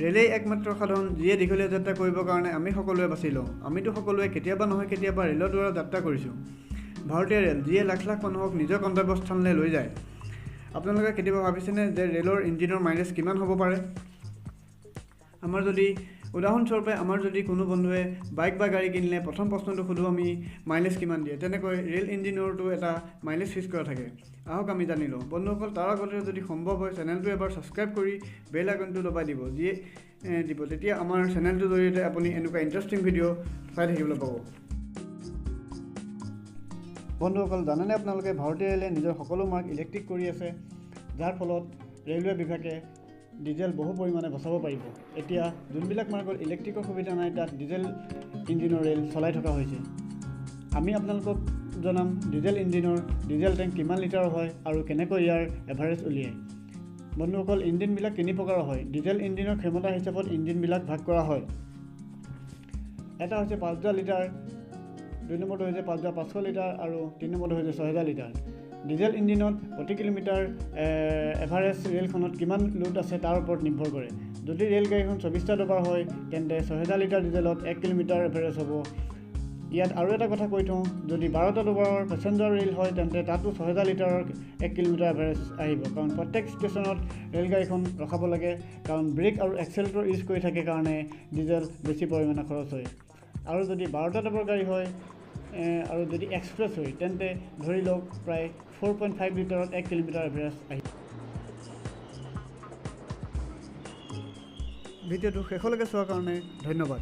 ৰেলেই একমাত্ৰ সাধন যিয়ে দীঘলীয়া যাত্ৰা কৰিবৰ কাৰণে আমি সকলোৱে বাছি লওঁ। আমিতো সকলোৱে কেতিয়াবা নহয় কেতিয়াবা ৰেলৰ দ্বাৰা যাত্ৰা কৰিছোঁ। ভাৰতীয় ৰেল যিয়ে লাখ লাখ মানুহক নিজৰ গন্তব্যস্থানলৈ লৈ যায়। আপোনালোকে কেতিয়াবা ভাবিছেনে যে ৰেলৰ ইঞ্জিনৰ মাইলেজ কিমান হ'ব পাৰে? আমাৰ যদি উদাহৰণস্বৰূপে আমাৰ যদি কোনো বন্ধুৱে বাইক বা গাড়ী কিনিলে প্ৰথম প্ৰশ্নটো সোধোঁ আমি মাইলেজ কিমান দিয়ে। তেনেকৈ ৰেল ইঞ্জিনৰতো এটা মাইলেজ ফিক্স কৰা থাকে। আহক আমি জানি লওঁ। বন্ধুসকল, তাৰ আগতে যদি সম্ভৱ হয় চেনেলটো এবাৰ ছাবস্ক্ৰাইব কৰি বেল আইকনটো দবাই দিব, যিয়ে তেতিয়া আমাৰ চেনেলটোৰ জৰিয়তে আপুনি এনেকুৱা ইণ্টাৰেষ্টিং ভিডিঅ' চাই থাকিবলৈ পাব। বন্ধুসকল, জানেনে আপোনালোকে ভাৰতীয় ৰেলে নিজৰ সকলো মাৰ্গ ইলেক্ট্ৰিক কৰি আছে, যাৰ ফলত ৰেলৱে বিভাগে ডিজেল বহু পৰিমাণে বচাব পাৰিব। এতিয়া যোনবিলাক মাৰ্গত ইলেক্ট্ৰিকৰ সুবিধা নাই তাত ডিজেল ইঞ্জিনৰ ৰেল চলাই থকা হৈছে। আমি আপোনালোকক জনাম ডিজেল ইঞ্জিনৰ ডিজেল টেংক কিমান লিটাৰৰ হয় আৰু কেনেকৈ ইয়াৰ এভাৰেজ উলিয়ায়। বন্ধুসকল, ইঞ্জিনবিলাক তিনি প্ৰকাৰৰ হয়। ডিজেল ইঞ্জিনৰ ক্ষমতা হিচাপত ইঞ্জিনবিলাক ভাগ কৰা হয়। এটা হৈছে 5000 লিটাৰ, 2 নম্বৰটো হৈছে 5500 লিটাৰ আৰু 3 নম্বৰটো হৈছে 6000 লিটাৰ। ডিজেল ইঞ্জিনত প্ৰতি কিলোমিটাৰ এভাৰেজ ৰেলখনত কিমান লোড আছে তাৰ ওপৰত নিৰ্ভৰ কৰে। যদি ৰেলগাড়ীখন 24টা ডবাৰ হয় তেন্তে 6000 লিটাৰ ডিজেলত 1 কিলোমিটাৰ এভাৰেজ হ'ব। ইয়াত আৰু এটা কথা কৈ থওঁ, যদি 12টা ডবাৰৰ পেচেঞ্জাৰ ৰেল হয় তেন্তে তাতো 6000 লিটাৰৰ 1 কিলোমিটাৰ এভাৰেজ আহিব। কাৰণ প্ৰত্যেক ষ্টেচনত ৰেলগাড়ীখন ৰখাব লাগে, কাৰণ ব্ৰেক আৰু এক্সেলেটৰ ইউজ কৰি থাকে কাৰণে ডিজেল বেছি পৰিমাণে খৰচ হয়। আৰু যদি 12টা ডবাৰ গাড়ী হয় আৰু যদি এক্সপ্ৰেছ হয় তেন্তে ধৰি লওক প্ৰায় 4.5 লিটাৰত 1 কিলোমিটাৰ এভাৰেজ আহিব। ভিডিঅ'টো শেষলৈকে চোৱাৰ কাৰণে ধন্যবাদ।